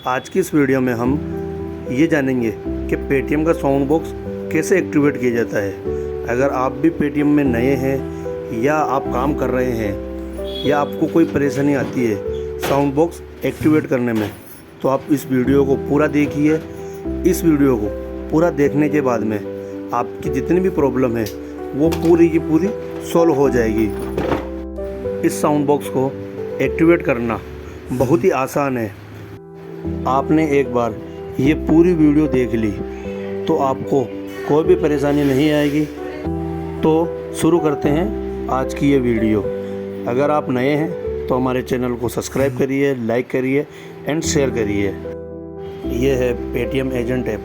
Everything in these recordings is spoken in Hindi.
आज की इस वीडियो में हम ये जानेंगे कि पेटीएम का साउंड बॉक्स कैसे एक्टिवेट किया जाता है। अगर आप भी पेटीएम में नए हैं या आप काम कर रहे हैं या आपको कोई परेशानी आती है साउंड बॉक्स एक्टिवेट करने में, तो आप इस वीडियो को पूरा देखिए। इस वीडियो को पूरा देखने के बाद में आपकी जितनी भी प्रॉब्लम है वो पूरी की पूरी सॉल्व हो जाएगी। इस साउंड बॉक्स को एक्टिवेट करना बहुत ही आसान है। आपने एक बार ये पूरी वीडियो देख ली तो आपको कोई भी परेशानी नहीं आएगी। तो शुरू करते हैं आज की ये वीडियो। अगर आप नए हैं तो हमारे चैनल को सब्सक्राइब करिए, लाइक करिए एंड शेयर करिए। ये है पेटीएम एजेंट ऐप।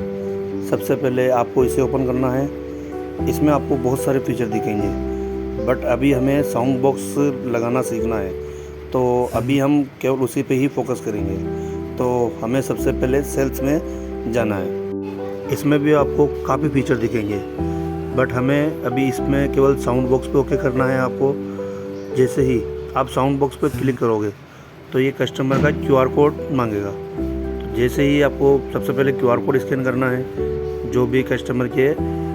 सबसे पहले आपको इसे ओपन करना है। इसमें आपको बहुत सारे फीचर दिखेंगे, बट अभी हमें साउंड बॉक्स लगाना सीखना है, तो अभी हम केवल उसी पे ही फोकस करेंगे। तो हमें सबसे पहले सेल्स में जाना है। इसमें भी आपको काफ़ी फीचर दिखेंगे, बट हमें अभी इसमें केवल साउंड बॉक्स पे ओके करना है आपको। जैसे ही आप साउंड बॉक्स पे क्लिक करोगे तो ये कस्टमर का QR कोड मांगेगा। तो जैसे ही आपको सबसे पहले QR कोड स्कैन करना है, जो भी कस्टमर के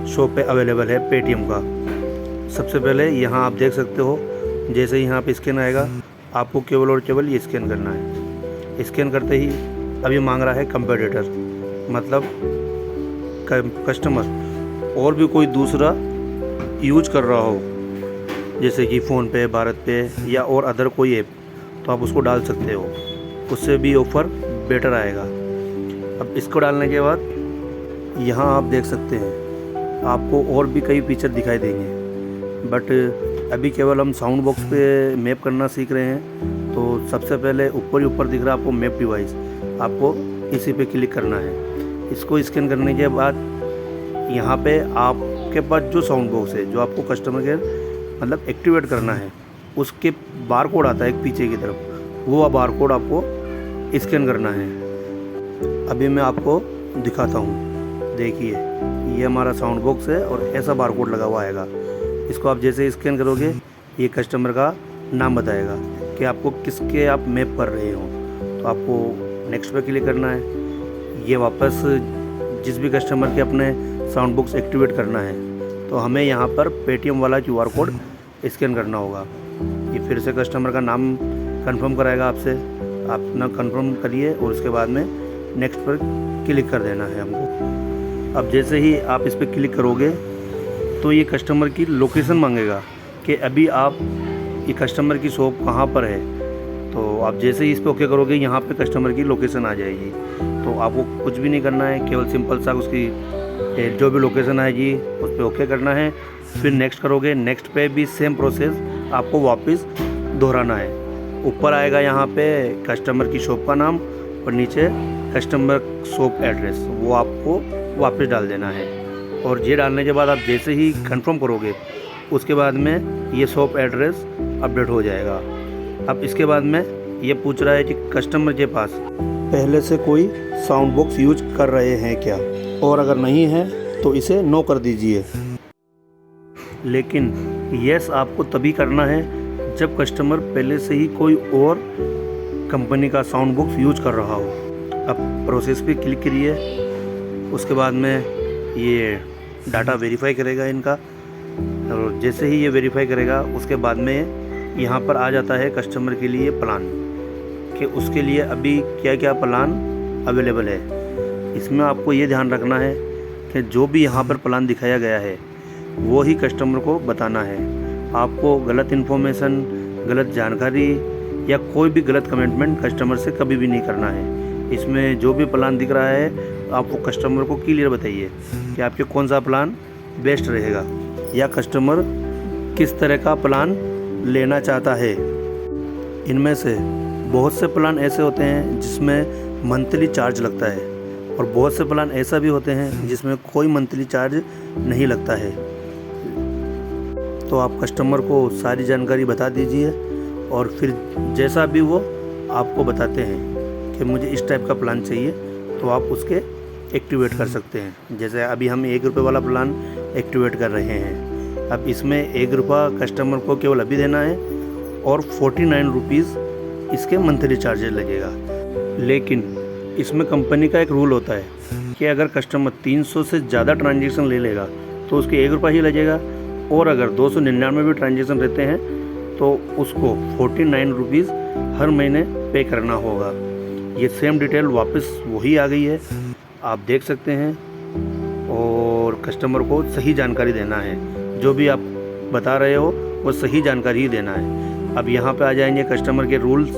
शॉप पे अवेलेबल है पेटीएम का। सबसे पहले यहाँ आप देख सकते हो, जैसे ही यहाँ पे स्कैन आएगा आपको केवल और केवल ये स्कैन करना है। स्कैन करते ही अभी मांग रहा है कंपेटिटर, मतलब कस्टमर और भी कोई दूसरा यूज कर रहा हो, जैसे कि फ़ोन पे, भारत पे या और अदर कोई ऐप, तो आप उसको डाल सकते हो। उससे भी ऑफ़र बेटर आएगा। अब इसको डालने के बाद यहाँ आप देख सकते हैं आपको और भी कई फीचर दिखाई देंगे, बट अभी केवल हम साउंड बॉक्स पे मैप करना सीख रहे हैं। तो सबसे पहले ऊपर ही ऊपर दिख रहा है आपको मैप डिवाइस, आपको इसी पे क्लिक करना है। इसको स्कैन करने के बाद यहाँ पे आपके पास जो साउंड बॉक्स है, जो आपको कस्टमर के मतलब एक्टिवेट करना है, उसके बार कोड आता है एक पीछे की तरफ, वो बार कोड आपको स्कैन करना है। अभी मैं आपको दिखाता हूँ। देखिए ये हमारा साउंड बॉक्स है और ऐसा बार कोड लगा हुआ आएगा। इसको आप जैसे स्कैन करोगे ये कस्टमर का नाम बताएगा कि आपको किसके आप मैप कर रहे हो। तो आपको नेक्स्ट पे क्लिक करना है। ये वापस जिस भी कस्टमर के अपने साउंड बॉक्स एक्टिवेट करना है, तो हमें यहाँ पर पेटीएम वाला QR कोड स्कैन करना होगा। ये फिर से कस्टमर का नाम कंफर्म कराएगा आपसे। आप ना कंफर्म करिए और उसके बाद में नेक्स्ट पर क्लिक कर देना है हमको। अब जैसे ही आप इस पर क्लिक करोगे तो ये कस्टमर की लोकेशन मांगेगा कि अभी आप ये कस्टमर की शॉप कहाँ पर है। तो आप जैसे ही इस पर ओके करोगे यहाँ पे कस्टमर की लोकेशन आ जाएगी। तो आपको कुछ भी नहीं करना है, केवल सिंपल सा उसकी जो भी लोकेशन आएगी उस पर ओके करना है। फिर नेक्स्ट करोगे, नेक्स्ट पे भी सेम प्रोसेस आपको वापस दोहराना है। ऊपर आएगा यहाँ पे कस्टमर की शॉप का नाम और नीचे कस्टमर शॉप एड्रेस, वो आपको वापस डाल देना है। और ये डालने के बाद आप जैसे ही कंफर्म करोगे उसके बाद में ये शॉप एड्रेस अपडेट हो जाएगा। अब इसके बाद में ये पूछ रहा है कि कस्टमर के पास पहले से कोई साउंड बॉक्स यूज कर रहे हैं क्या, और अगर नहीं है तो इसे नो कर दीजिए। लेकिन यस आपको तभी करना है जब कस्टमर पहले से ही कोई और कंपनी का साउंड बॉक्स यूज कर रहा हो। अब प्रोसेस पे क्लिक करिए। उसके बाद में ये डाटा वेरीफाई करेगा इनका, और जैसे ही ये वेरीफाई करेगा उसके बाद में यहाँ पर आ जाता है कस्टमर के लिए प्लान, कि उसके लिए अभी क्या क्या प्लान अवेलेबल है। इसमें आपको ये ध्यान रखना है कि जो भी यहाँ पर प्लान दिखाया गया है वो ही कस्टमर को बताना है। आपको गलत इन्फॉर्मेशन, गलत जानकारी या कोई भी गलत कमिटमेंट कस्टमर से कभी भी नहीं करना है। इसमें जो भी प्लान दिख रहा है आप वो कस्टमर को क्लियर बताइए कि आपके कौन सा प्लान बेस्ट रहेगा या कस्टमर किस तरह का प्लान लेना चाहता है। इनमें से बहुत से प्लान ऐसे होते हैं जिसमें मंथली चार्ज लगता है, और बहुत से प्लान ऐसा भी होते हैं जिसमें कोई मंथली चार्ज नहीं लगता है। तो आप कस्टमर को सारी जानकारी बता दीजिए और फिर जैसा भी वो आपको बताते हैं कि मुझे इस टाइप का प्लान चाहिए, तो आप उसके एक्टिवेट कर सकते हैं। जैसे अभी हम ₹1 वाला प्लान एक्टिवेट कर रहे हैं। अब इसमें ₹1 कस्टमर को केवल अभी देना है और ₹49 इसके मंथली चार्जेस लगेगा। लेकिन इसमें कंपनी का एक रूल होता है कि अगर कस्टमर 300 से ज़्यादा ट्रांजेक्शन ले लेगा तो उसके 1 रुपया ही लगेगा, और अगर 299 भी ट्रांजेक्शन रहते हैं तो उसको 49 रुपीज़ हर महीने पे करना होगा। ये सेम डिटेल वापस वही आ गई है, आप देख सकते हैं। और कस्टमर को सही जानकारी देना है, जो भी आप बता रहे हो वो सही जानकारी ही देना है। अब यहाँ पे आ जाएंगे कस्टमर के रूल्स,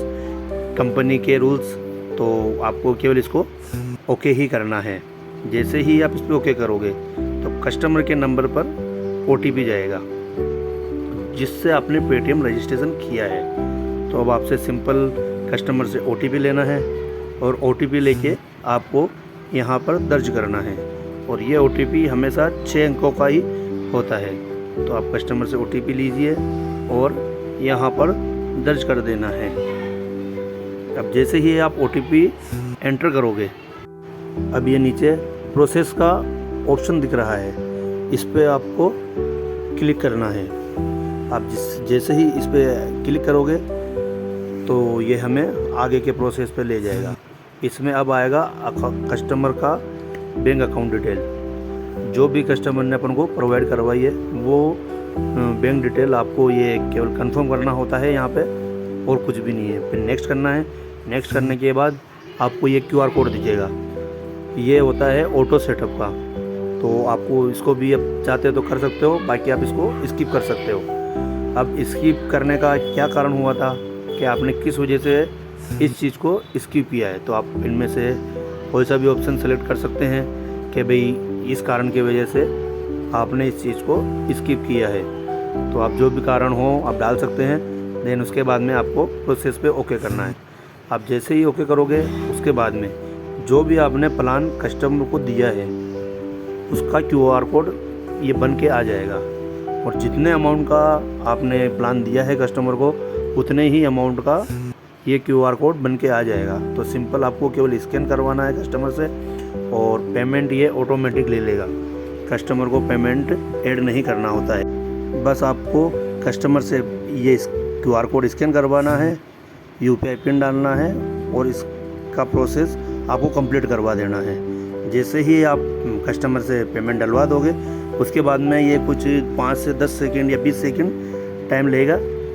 कंपनी के रूल्स, तो आपको केवल इसको ओके ही करना है। जैसे ही आप इस पर ओके करोगे तो कस्टमर के नंबर पर OTP जाएगा जिससे आपने पेटीएम रजिस्ट्रेशन किया है। तो अब आपसे सिंपल कस्टमर से OTP लेना है और OTP लेके आपको यहाँ पर दर्ज करना है, और ये OTP हमेशा 6 अंकों का ही होता है। तो आप कस्टमर से OTP लीजिए और यहाँ पर दर्ज कर देना है। अब जैसे ही आप OTP एंटर करोगे, अब ये नीचे प्रोसेस का ऑप्शन दिख रहा है, इस पर आपको क्लिक करना है। आप जैसे ही इस पर क्लिक करोगे तो ये हमें आगे के प्रोसेस पे ले जाएगा। इसमें अब आएगा कस्टमर का बैंक अकाउंट डिटेल। जो भी कस्टमर ने अपन को प्रोवाइड करवाई है वो बैंक डिटेल आपको ये केवल कंफर्म करना होता है यहाँ पे, और कुछ भी नहीं है। फिर नेक्स्ट करना है। नेक्स्ट करने के बाद आपको ये QR कोड दिखेगा, ये होता है ऑटो सेटअप का। तो आपको इसको भी अब चाहते हो तो कर सकते हो, बाकी आप इसको स्किप कर सकते हो। अब स्किप करने का क्या कारण हुआ था कि आपने किस वजह से इस चीज़ को स्किप किया है, तो आप इनमें से कोई सा भी ऑप्शन सेलेक्ट कर सकते हैं कि भाई इस कारण की वजह से आपने इस चीज़ को स्किप किया है। तो आप जो भी कारण हो आप डाल सकते हैं। देन उसके बाद में आपको प्रोसेस पे ओके करना है। आप जैसे ही ओके करोगे उसके बाद में जो भी आपने प्लान कस्टमर को दिया है उसका QR कोड ये बन के आ जाएगा, और जितने अमाउंट का आपने प्लान दिया है कस्टमर को उतने ही अमाउंट का ये QR कोड बन के आ जाएगा। तो सिंपल आपको केवल स्कैन करवाना है कस्टमर से, और पेमेंट ये ऑटोमेटिक ले लेगा। कस्टमर को पेमेंट ऐड नहीं करना होता है, बस आपको कस्टमर से ये QR कोड स्कैन करवाना है, UPI पिन डालना है और इसका प्रोसेस आपको कंप्लीट करवा देना है। जैसे ही आप कस्टमर से पेमेंट डलवा दोगे उसके बाद में ये कुछ 5 से 10 सेकंड या 20 सेकंड टाइम लगेगा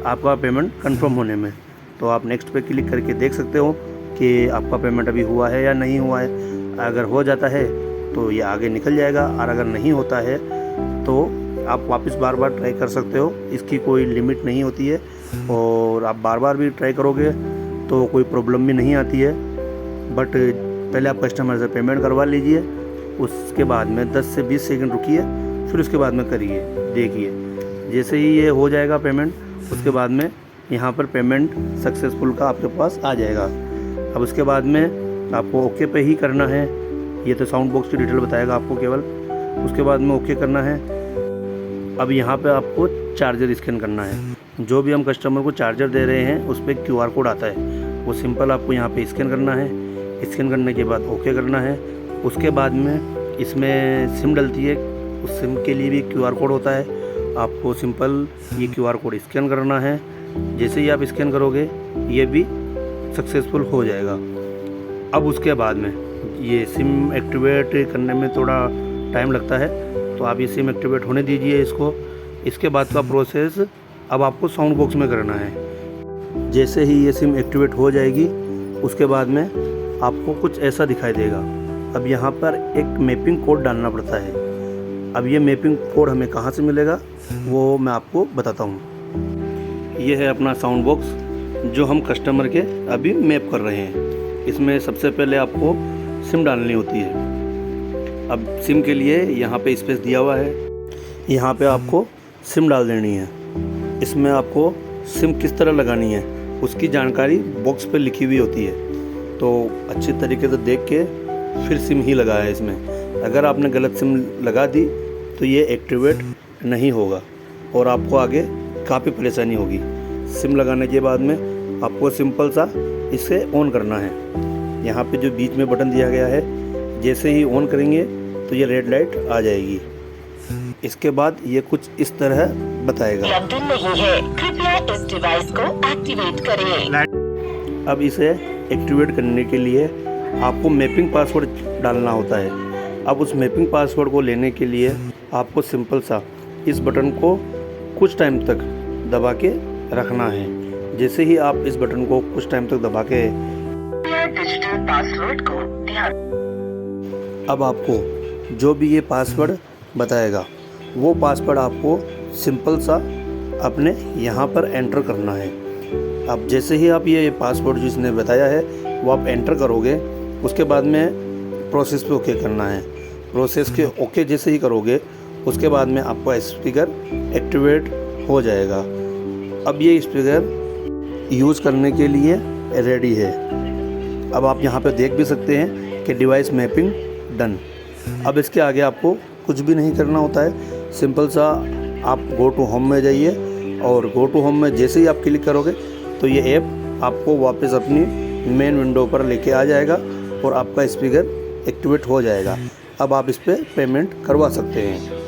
आपका पेमेंट कंफर्म होने में। तो आप नेक्स्ट पे क्लिक करके देख सकते हो कि आपका पेमेंट अभी हुआ है या नहीं हुआ है। अगर हो जाता है तो ये आगे निकल जाएगा, और अगर नहीं होता है तो आप वापस बार बार ट्राई कर सकते हो। इसकी कोई लिमिट नहीं होती है, और आप बार बार भी ट्राई करोगे तो कोई प्रॉब्लम भी नहीं आती है। बट पहले आप कस्टमर से पेमेंट करवा लीजिए, उसके बाद में 10 से 20 सेकंड रुकिए, फिर उसके बाद में करिए। देखिए जैसे ही ये हो जाएगा पेमेंट, उसके बाद में यहाँ पर पेमेंट सक्सेसफुल का आपके पास आ जाएगा। अब उसके बाद में आपको ओके पे ही करना है। ये तो साउंड बॉक्स की डिटेल बताएगा आपको केवल, उसके बाद में ओके करना है। अब यहाँ पे आपको चार्जर स्कैन करना है। जो भी हम कस्टमर को चार्जर दे रहे हैं उस पर QR कोड आता है, वो सिंपल आपको यहाँ पे स्कैन करना है। स्कैन करने के बाद ओके करना है। उसके बाद में इसमें सिम डलती है, उस सिम के लिए भी QR कोड होता है। आपको सिंपल ये QR कोड स्कैन करना है। जैसे ही आप स्कैन करोगे ये भी सक्सेसफुल हो जाएगा। अब उसके बाद में ये सिम एक्टिवेट करने में थोड़ा टाइम लगता है, तो आप ये सिम एक्टिवेट होने दीजिए इसको। इसके बाद का प्रोसेस अब आपको साउंड बॉक्स में करना है। जैसे ही ये सिम एक्टिवेट हो जाएगी उसके बाद में आपको कुछ ऐसा दिखाई देगा। अब यहाँ पर एक मैपिंग कोड डालना पड़ता है। अब ये मैपिंग कोड हमें कहाँ से मिलेगा वो मैं आपको बताता हूँ। ये है अपना साउंड बॉक्स जो हम कस्टमर के अभी मैप कर रहे हैं। इसमें सबसे पहले आपको सिम डालनी होती है। अब सिम के लिए यहाँ पे स्पेस दिया हुआ है, यहाँ पे आपको सिम डाल देनी है। इसमें आपको सिम किस तरह लगानी है उसकी जानकारी बॉक्स पे लिखी हुई होती है, तो अच्छी तरीके से देख के फिर सिम ही लगाया है इसमें। अगर आपने गलत सिम लगा दी तो ये एक्टिवेट नहीं होगा और आपको आगे काफ़ी परेशानी होगी। सिम लगाने के बाद में आपको सिंपल सा इसे ऑन करना है। यहाँ पे जो बीच में बटन दिया गया है, जैसे ही ऑन करेंगे तो ये रेड लाइट आ जाएगी। इसके बाद ये कुछ इस तरह बताएगा, लंदन नहीं है, कृपया इस डिवाइस को एक्टिवेट करें। अब इसे एक्टिवेट करने के लिए आपको मैपिंग पासवर्ड डालना होता है। अब उस मैपिंग पासवर्ड को लेने के लिए आपको सिंपल सा इस बटन को कुछ टाइम तक दबा के रखना है। जैसे ही आप इस बटन को कुछ टाइम तक दबा के डिजिटल पासवर्ड को ध्यान। अब आपको जो भी ये पासवर्ड बताएगा वो पासवर्ड आपको सिंपल सा अपने यहाँ पर एंटर करना है। अब जैसे ही आप ये पासवर्ड जिसने बताया है वो आप एंटर करोगे, उसके बाद में प्रोसेस पे ओके करना है। प्रोसेस के ओके जैसे ही करोगे उसके बाद में आपका स्पीकर एक्टिवेट हो जाएगा। अब ये स्पीकर यूज़ करने के लिए रेडी है। अब आप यहाँ पे देख भी सकते हैं कि डिवाइस मैपिंग डन। अब इसके आगे आपको कुछ भी नहीं करना होता है। सिंपल सा आप गो टू होम में जाइए और गो टू होम में जैसे ही आप क्लिक करोगे तो ये ऐप आपको वापस अपनी मेन विंडो पर लेके आ जाएगा और आपका स्पीकर एक्टिवेट हो जाएगा। अब आप इस पर पेमेंट करवा सकते हैं।